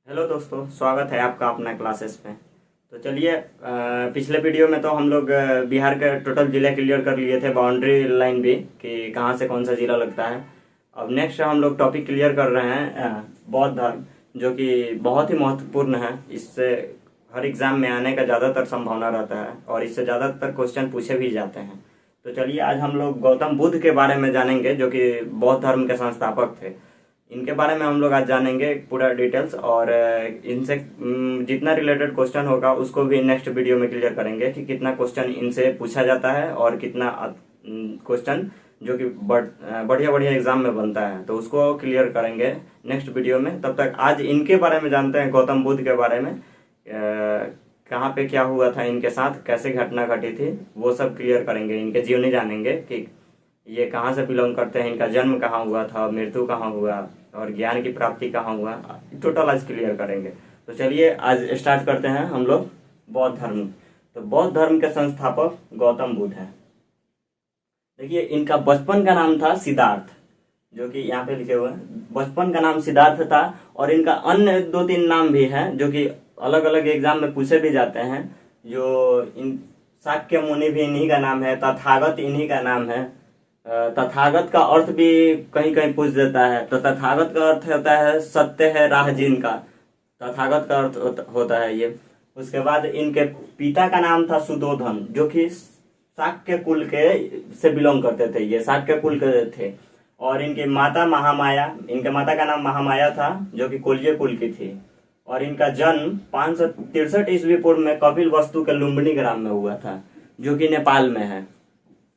Hello दोस्तों, स्वागत है आपका अपना क्लासेस में। तो चलिए, पिछले वीडियो में तो हम लोग बिहार के टोटल जिले क्लियर कर लिए थे, बाउंड्री लाइन भी कि कहाँ से कौन सा जिला लगता है। अब नेक्स्ट हम लोग टॉपिक क्लियर कर रहे हैं बौद्ध धर्म, जो कि बहुत ही महत्वपूर्ण है। इससे हर एग्जाम में आने का ज़्यादातर संभावना रहता है और इससे ज़्यादातर क्वेश्चन पूछे भी जाते हैं। तो चलिए, आज हम लोग गौतम बुद्ध के बारे में जानेंगे, जो कि बौद्ध धर्म के संस्थापक थे। इनके बारे में हम लोग आज जानेंगे पूरा डिटेल्स, और इनसे जितना रिलेटेड क्वेश्चन होगा उसको भी नेक्स्ट वीडियो में क्लियर करेंगे कि कितना क्वेश्चन इनसे पूछा जाता है और कितना क्वेश्चन जो कि बढ़िया बढ़िया एग्जाम में बनता है, तो उसको क्लियर करेंगे नेक्स्ट वीडियो में। तब तक आज इनके बारे में जानते हैं, गौतम बुद्ध के बारे में। कहाँ पे क्या हुआ था इनके साथ, कैसे घटना घटी थी, वो सब क्लियर करेंगे। इनके जीवनी जानेंगे कि ये कहाँ से बिलोंग करते हैं, इनका जन्म कहाँ हुआ था, मृत्यु कहाँ हुआ और ज्ञान की प्राप्ति कहाँ हुआ, टोटल आज क्लियर करेंगे। तो चलिए, आज स्टार्ट करते हैं हम लोग बौद्ध धर्म। तो बौद्ध धर्म के संस्थापक गौतम बुद्ध हैं। देखिए, इनका बचपन का नाम था सिद्धार्थ, जो कि यहाँ पे लिखे हुए हैं। बचपन का नाम सिद्धार्थ था, और इनका अन्य 2-3 नाम भी हैं जो कि अलग अलग एग्जाम में पूछे भी जाते हैं। जो इन शाक्य मुनि भी इन्हीं का नाम है, तथागत इन्हीं का नाम है। तथागत का अर्थ भी कहीं कहीं पूछ देता है। तो तथागत का अर्थ होता है सत्य है राह जिनका, तथागत का अर्थ होता है ये। उसके बाद इनके पिता का नाम था सुदोधन, जो कि शाक्य कुल के से बिलोंग करते थे, ये शाक्य कुल के थे। और इनकी माता महामाया, इनके माता का नाम महामाया था, जो कि कोल्य कुल की थी। और इनका जन्म 563 ईस्वी पूर्व में कपिल वस्तु के लुम्बिनी ग्राम में हुआ था, जो कि नेपाल में है।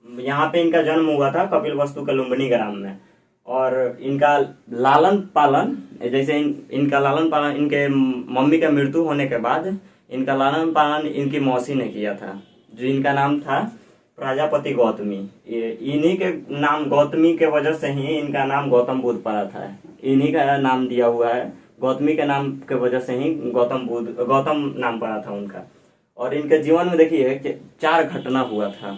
यहाँ पे इनका जन्म हुआ था कपिल वस्तु के लुम्बिनी ग्राम में। और इनका लालन पालन, जैसे इनका लालन पालन, इनके मम्मी का मृत्यु होने के बाद इनका लालन पालन इनकी मौसी ने किया था, जो इनका नाम था प्रजापति गौतमी। इन्हीं के नाम गौतमी के वजह से ही इनका नाम गौतम बुद्ध पड़ा था। इन्हीं का नाम दिया हुआ है, गौतमी के नाम के वजह से ही गौतम नाम पड़ा था उनका। और इनके जीवन में देखिए कि 4 घटना हुआ था,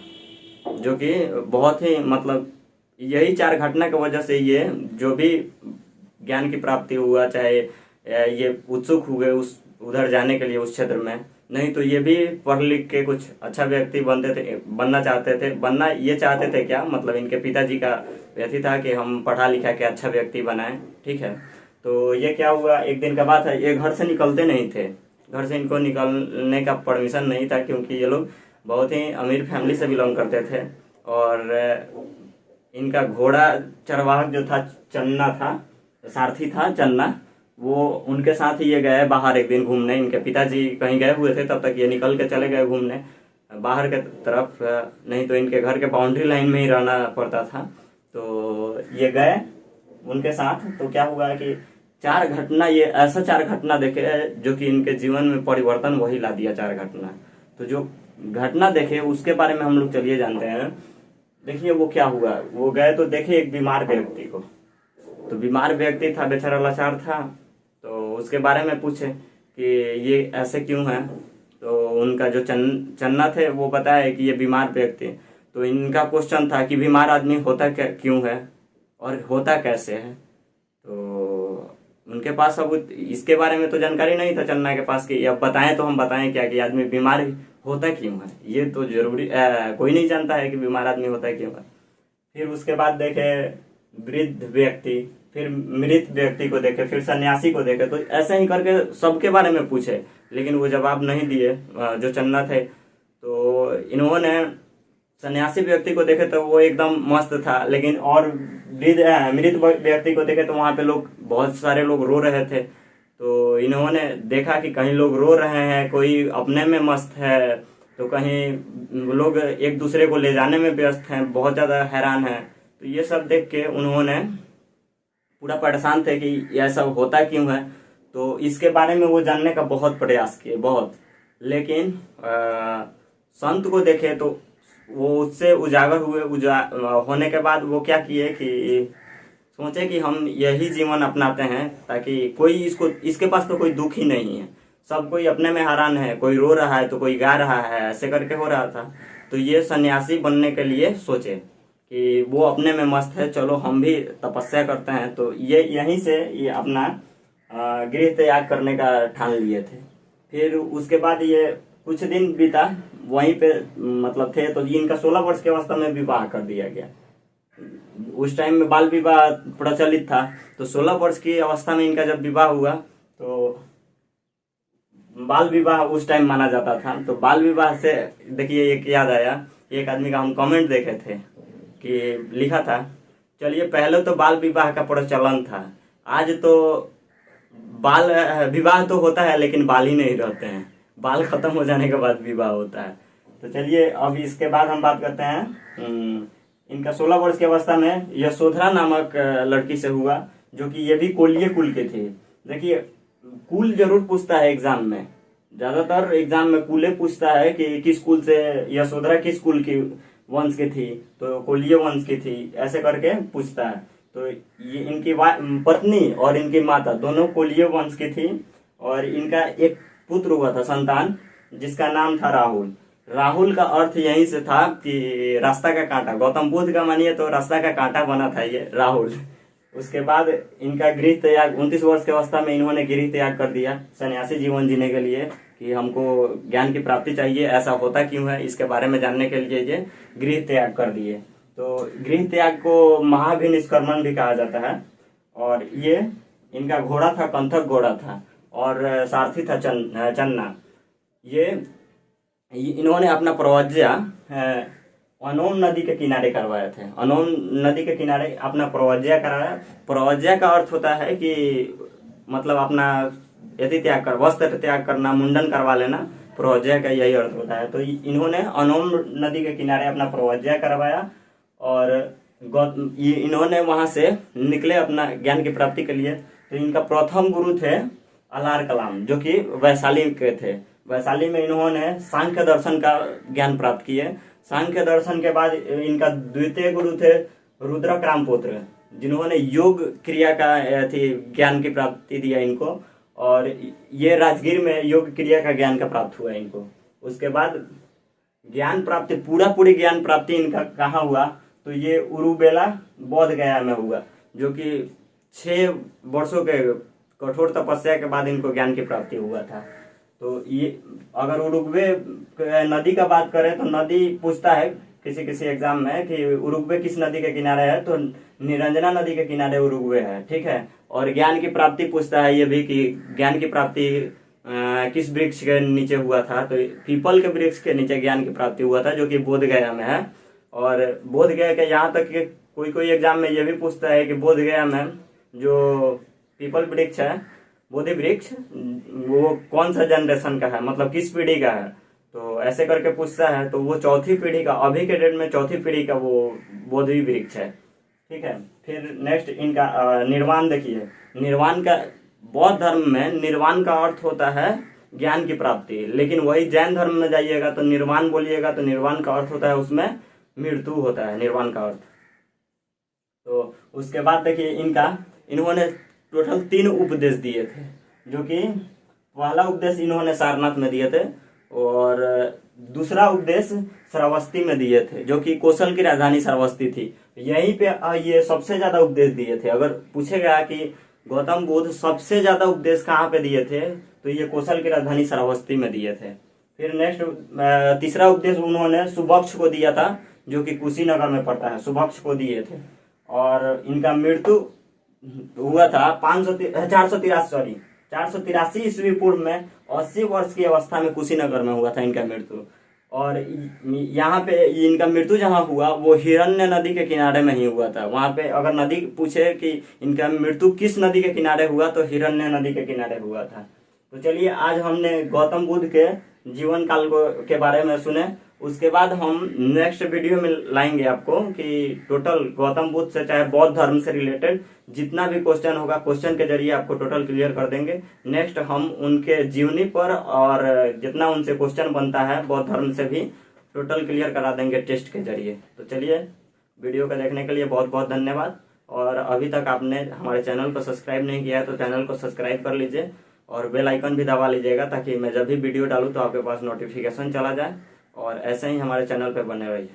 जो कि बहुत ही मतलब यही 4 घटना की वजह से ये जो भी ज्ञान की प्राप्ति हुआ, चाहे ये उत्सुक हुए उस उधर जाने के लिए उस क्षेत्र में। नहीं तो ये भी पढ़ लिख के कुछ अच्छा व्यक्ति बनना चाहते थे। बनना ये चाहते थे क्या, मतलब इनके पिताजी का व्यक्ति था कि हम पढ़ा लिखा के अच्छा व्यक्ति बनाएं, ठीक है। तो ये क्या हुआ, एक दिन का बात है, ये घर से निकलते नहीं थे। घर से इनको निकलने का परमिशन नहीं था, क्योंकि ये लोग बहुत ही अमीर फैमिली से बिलोंग करते थे। और इनका घोड़ा चरवाहक जो था चन्ना था, सारथी था चन्ना, वो उनके साथ ही ये गए बाहर एक दिन घूमने। इनके पिताजी कहीं गए हुए थे, तब तक ये निकल के चले गए घूमने बाहर के तरफ, नहीं तो इनके घर के बाउंड्री लाइन में ही रहना पड़ता था। तो ये गए उनके साथ। तो क्या हुआ कि 4 घटना, ये ऐसा 4 घटना देखे जो कि इनके जीवन में परिवर्तन वही ला दिया 4 घटना। तो जो घटना देखे उसके बारे में हम लोग चलिए जानते हैं। देखिए वो क्या हुआ, वो गए तो देखे एक बीमार व्यक्ति को। तो बीमार व्यक्ति था, बेचारा लाचार था। तो उसके बारे में पूछे कि ये ऐसे क्यों है। तो उनका जो चन्ना थे वो बताया कि ये बीमार व्यक्ति। तो इनका क्वेश्चन था कि बीमार आदमी होता क्यों है और होता कैसे है। तो उनके पास अब इसके बारे में तो जानकारी नहीं था चन्ना के पास कि अब बताएं तो हम बताएं क्या कि आदमी बीमार होता क्यों है। ये तो जरूरी कोई नहीं जानता है कि बीमार आदमी होता क्यों है। फिर उसके बाद देखे वृद्ध व्यक्ति, फिर मृत व्यक्ति को देखे, फिर सन्यासी को देखे। तो ऐसे ही करके सबके बारे में पूछे, लेकिन वो जवाब नहीं दिए जो चन्ना थे। तो इन्होंने सन्यासी व्यक्ति को देखे तो वो एकदम मस्त था, लेकिन और मृत व्यक्ति को देखे तो वहां पे बहुत सारे लोग रो रहे थे। तो इन्होंने देखा कि कहीं लोग रो रहे हैं, कोई अपने में मस्त है, तो कहीं लोग एक दूसरे को ले जाने में व्यस्त हैं, बहुत ज़्यादा हैरान है। तो ये सब देख के उन्होंने पूरा परेशान थे कि ऐसा होता क्यों है। तो इसके बारे में वो जानने का बहुत प्रयास किए, बहुत। लेकिन संत को देखे तो वो उससे उजागर हुए। होने के बाद वो क्या किए कि सोचे कि हम यही जीवन अपनाते हैं, ताकि कोई इसके पास तो कोई दुख ही नहीं है, सब कोई अपने में हैरान है, कोई रो रहा है तो कोई गा रहा है, ऐसे करके हो रहा था। तो ये सन्यासी बनने के लिए सोचे कि वो अपने में मस्त है, चलो हम भी तपस्या करते हैं। तो ये यहीं से ये अपना गृह त्याग करने का ठान लिए थे। फिर उसके बाद ये कुछ दिन बीता वहीं पे मतलब थे, तो इनका 16 वर्ष की अवस्था में विवाह कर दिया गया। उस टाइम में बाल विवाह प्रचलित था, तो 16 वर्ष की अवस्था में इनका जब विवाह हुआ तो बाल विवाह उस टाइम माना जाता था। तो बाल विवाह से देखिए एक याद आया, एक आदमी का हम कमेंट देखे थे कि लिखा था, चलिए पहले तो बाल विवाह का प्रचलन था, आज तो बाल विवाह तो होता है लेकिन बाल ही नहीं रहते हैं, बाल खत्म हो जाने के बाद विवाह होता है। तो चलिए अब इसके बाद हम बात करते हैं इनका 16 वर्ष की अवस्था में यशोधरा नामक लड़की से हुआ, जो कि ये भी कोल्ये कुल के थे। देखिए कुल जरूर पूछता है एग्जाम में, ज्यादातर एग्जाम में कुल पूछता है कि किस कुल से, यशोधरा किस कुल की वंश की थी, तो कोल्ये वंश की थी, ऐसे करके पूछता है। तो ये इनकी पत्नी और इनकी माता दोनों कोल्ये वंश की थी, और इनका एक पुत्र हुआ था संतान, जिसका नाम था राहुल। राहुल का अर्थ यहीं से था कि रास्ता का कांटा, गौतम बुद्ध का मानिए तो रास्ता का कांटा बना था ये राहुल। उसके बाद इनका गृह त्याग, 29 वर्ष की अवस्था में इन्होंने गृह त्याग कर दिया सन्यासी जीवन जीने के लिए, कि हमको ज्ञान की प्राप्ति चाहिए, ऐसा होता क्यों है इसके बारे में जानने के लिए ये गृह त्याग कर दिए। तो गृह त्याग को महाभिनिष्क्रमण भी कहा जाता है। और ये इनका घोड़ा था, कंथक घोड़ा था, और सारथी था चन्ना। ये इन्होंने अपना प्रवज्या अनोम नदी के किनारे करवाए थे। अनोम नदी के किनारे अपना प्रवज्या कराया। प्रवज्या का अर्थ होता है कि मतलब अपना यदि त्याग कर, वस्त्र त्याग करना, मुंडन करवा लेना, प्रवज्या का यही अर्थ होता है। तो इन्होंने अनोम नदी के किनारे अपना प्रवज्या करवाया, और इन्होंने वहां से निकले अपना ज्ञान की प्राप्ति के लिए। तो इनका प्रथम गुरु थे अलार कलाम, जो कि वैशाली के थे। वैशाली में इन्होंने सांख्य दर्शन का ज्ञान प्राप्त किए। सांख्य दर्शन के बाद इनका द्वितीय गुरु थे रुद्रक रामपुत्र, जिन्होंने योग क्रिया का ज्ञान की प्राप्ति दिया इनको, और ये राजगीर में योग क्रिया का ज्ञान का प्राप्त हुआ इनको। उसके बाद ज्ञान प्राप्ति, पूरी ज्ञान प्राप्ति इनका कहाँ हुआ, तो ये उरुबेला बोध गया में हुआ, जो कि 6 वर्षों के कठोर तपस्या के बाद इनको ज्ञान की प्राप्ति हुआ था। तो ये अगर उरुग्वे नदी का बात करें तो नदी पूछता है किसी एग्जाम में कि उरुग्वे किस नदी के किनारे है, तो निरंजना नदी के किनारे उरुग्वे है, ठीक है। और ज्ञान की प्राप्ति पूछता है ये भी कि ज्ञान की प्राप्ति किस वृक्ष के नीचे हुआ था, तो पीपल के वृक्ष के नीचे ज्ञान की प्राप्ति हुआ था, जो कि बोध गया में है। और बोध गया के यहाँ तक कि कोई एग्जाम में ये भी पूछता है कि बोध गया में जो पीपल वृक्ष है, बोधि वृक्ष, वो कौन सा जनरेशन का है, मतलब किस पीढ़ी का है, तो ऐसे करके पूछता है। तो वो 4थी पीढ़ी का, अभी के डेट में 4थी पीढ़ी का वो बोधि वृक्ष है, ठीक है। फिर नेक्स्ट इनका निर्वाण देखिए। निर्वाण का, बौद्ध धर्म में निर्वाण का अर्थ होता है ज्ञान की प्राप्ति, लेकिन वही जैन धर्म में जाइएगा तो निर्वाण बोलिएगा तो निर्वाण का अर्थ होता है उसमें मृत्यु होता है, निर्वाण का अर्थ। तो उसके बाद देखिए इन्होंने टोटल 3 उपदेश दिए थे, जो कि पहला उपदेश इन्होंने सारनाथ में दिए थे, और दूसरा उपदेश श्रावस्ती में दिए थे, जो कि कौशल की राजधानी श्रावस्ती थी। यहीं पे ये सबसे ज्यादा उपदेश दिए थे। अगर पूछेगा कि गौतम बुद्ध सबसे ज्यादा उपदेश कहाँ पे दिए थे, तो ये कौशल की राजधानी श्रावस्ती में दिए थे। फिर नेक्स्ट तीसरा उपदेश उन्होंने सुबक्ष को दिया था, जो कि कुशीनगर में पड़ता है, सुबक्ष को दिए थे। और इनका मृत्यु हुआ था 483 ईस्वी पूर्व में, 80 वर्ष की अवस्था में कुशीनगर में हुआ था इनका मृत्यु। और यहाँ पे इनका मृत्यु जहाँ हुआ वो हिरण्य नदी के किनारे में ही हुआ था। वहाँ पे अगर नदी पूछे कि इनका मृत्यु किस नदी के किनारे हुआ, तो हिरण्य नदी के किनारे हुआ था। तो चलिए आज हमने गौतम बुद्ध के जीवन काल के बारे में सुने। उसके बाद हम नेक्स्ट वीडियो में लाएंगे आपको कि टोटल गौतम बुद्ध से चाहे बौद्ध धर्म से रिलेटेड जितना भी क्वेश्चन होगा, क्वेश्चन के जरिए आपको टोटल क्लियर कर देंगे। नेक्स्ट हम उनके जीवनी पर और जितना उनसे क्वेश्चन बनता है बौद्ध धर्म से भी टोटल क्लियर करा देंगे टेस्ट के जरिए। तो चलिए वीडियो को देखने के लिए बहुत बहुत धन्यवाद। और अभी तक आपने हमारे चैनल को सब्सक्राइब नहीं किया है तो चैनल को सब्सक्राइब कर लीजिए और बेल आइकन भी दबा लीजिएगा, ताकि मैं जब भी वीडियो डालूँ तो आपके पास नोटिफिकेशन चला जाए। और ऐसे ही हमारे चैनल पे बने रहिए।